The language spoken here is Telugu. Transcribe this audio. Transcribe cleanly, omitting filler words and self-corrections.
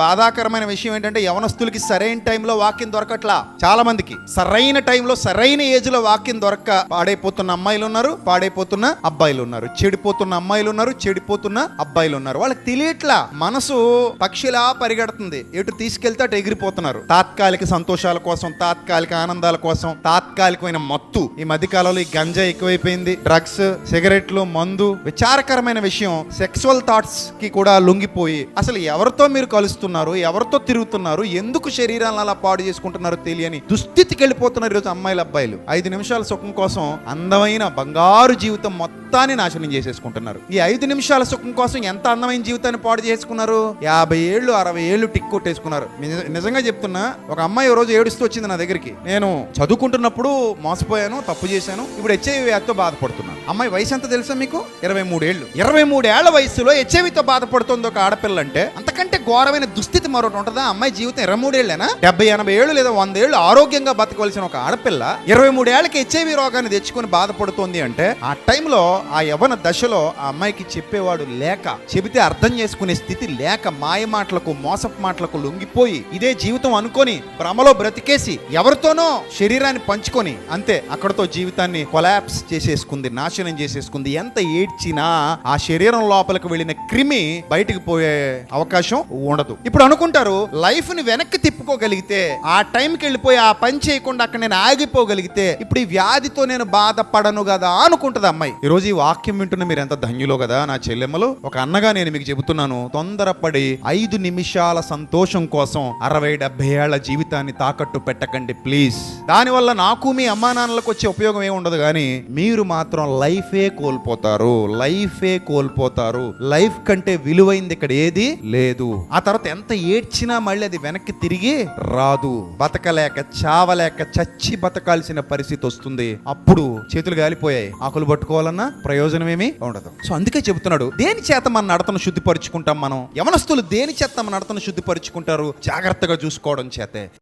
బాధాకరమైన విషయం ఏంటంటే యవనస్తులకి సరైన టైంలో వాక్యం దొరకట్లా. చాలా మందికి సరైన టైంలో సరైన ఏజ్ లో వాక్యం దొరక్క పాడైపోతున్న అమ్మాయిలు ఉన్నారు, పాడైపోతున్న అబ్బాయిలు ఉన్నారు, చెడిపోతున్న అమ్మాయిలు ఉన్నారు, చెడిపోతున్న అబ్బాయిలు ఉన్నారు. వాళ్ళకి తెలియట్లా, మనసు పక్షిలా పరిగెడుతుంది, ఎటు తీసుకెళ్తే అటు ఎగిరిపోతున్నారు. తాత్కాలిక సంతోషాల కోసం, తాత్కాలిక ఆనందాల కోసం, తాత్కాలికమైన మత్తు. ఈ మధ్య కాలంలో ఈ గంజా ఎక్కువైపోయింది, డ్రగ్స్, సిగరెట్లు, మందు. విచారకరమైన విషయం, సెక్సువల్ థాట్స్ కి కూడా లొంగిపోయి అసలు ఎవరితో మీరు కలుస్తున్నారు, ఎవరితో తిరుగుతున్నారు, ఎందుకు శరీరాలను అలా పాడు చేసుకుంటున్నారో తెలియని దుస్థితికి వెళ్ళిపోతున్నారు ఈరోజు అమ్మాయిలు, అబ్బాయిలు. 5 నిమిషాల సుఖం కోసం అందమైన బంగారు జీవితం మొత్తాన్ని నాశనం చేసేసుకుంటున్నారు. ఈ 5 నిమిషాల సుఖం కోసం ఎంత అందమైన జీవితాన్ని పాడు చేసుకున్నారు. 50 ఏళ్ళు 60 ఏళ్ళు టిక్ కొట్టేసుకున్నారు. నిజంగా చెప్తున్నా, ఒక అమ్మాయి ఓ రోజు ఏడుస్తూ వచ్చింది నా దగ్గరికి. నేను చదువుకుంటున్నప్పుడు మోసపోయాను, తప్పు చేశాను, ఇప్పుడు హెచ్ఐవి వ్యాధితో బాధపడుతున్నాను. అమ్మాయి వయసు ఎంత తెలుసా మీకు? 23 ఏళ్ళు. 23 ఏళ్ల వయసులో హెచ్ఐవితో బాధపడుతుంది ఒక ఆడపిల్ల అంటే అంతకంటే ఘోరమైన దుస్థితి మరొకటి ఉంటుందా? అమ్మాయి జీవితం 23 ఏళ్ళేనా? 70-80 ఏళ్ళు లేదా 100 ఏళ్ళు ఆరోగ్యంగా బతకవలసిన ఒక ఆడపిల్ల 23 ఏళ్ళకి హెచ్ఐవి రోగాన్ని తెచ్చుకొని బాధపడుతోంది అంటే ఆ టైంలో, ఆ యవ్వన దశలో ఆ అమ్మాయికి చెప్పేవాడు లేక, చెబితే అర్థం చేసుకునే స్థితి లేక, మాయ మాటలకు, మోసపు మాటలకు లొంగిపోయి ఇదే జీవితం అనుకొని భ్రమలో బ్రతికేసి ఎవరితోనో శరీరాన్ని పంచుకొని అంతే అక్కడతో జీవితాన్ని కొలాప్స్ చేసేసుకుంది, నాశనం చేసేసుకుంది. ఎంత ఏడ్చినా ఆ శరీరం లోపలికి వెళ్ళిన క్రిమి బయటికి పోయే అవకాశం ఉండదు. ఇప్పుడు అనుకుంటారు, లైఫ్ ని వెనక్కి తిప్పుకోగలిగితే, ఆ టైంకి వెళ్ళిపోయి ఆ పని చేయకుండా అక్కడ నేను ఆగిపోగలిగితే ఇప్పుడు ఈ వ్యాధితో నేను బాధపడను కదా అనుకుంటది అమ్మాయి. ఈ రోజు ఈ వాక్యం వింటున్న మీరు ఎంత ధన్యులో కదా నా చెల్లెమ్మలు. ఒక అన్నగా నేను మీకు చెబుతున్నాను, తొందరపడి 5 నిమిషాల సంతోషం కోసం 60-70 ఏళ్ల జీవితాన్ని తాకట్టు పెట్టకండి ప్లీజ్. దానివల్ల నాకు మీ అమ్మా నాన్నలకు వచ్చే ఉపయోగం ఏమి ఉండదు, కానీ మీరు మాత్రం లైఫే కోల్పోతారు, లైఫే కోల్పోతారు. లైఫ్ కంటే విలువైంది ఇక్కడ ఏది లేదు. ఆ తర్వాత ఎంత ఏడ్చినా మళ్ళీ అది వెనక్కి తిరిగి రాదు. బతకలేక, చావలేక, చచ్చి బతకాల్సిన పరిస్థితి వస్తుంది. అప్పుడు చేతులు గాలిపోయాయి, ఆకులు పట్టుకోవాలన్నా ప్రయోజనం ఏమీ ఉండదు. సో అందుకే చెబుతున్నాడు, దేని చేత మన నడతను శుద్ధిపరుచుకుంటాం మనం? యవనస్తులు దేని చేత మన నడతను శుద్ధిపరుచుకుంటారు? జాగ్రత్తగా చూసుకోవడం చేతే.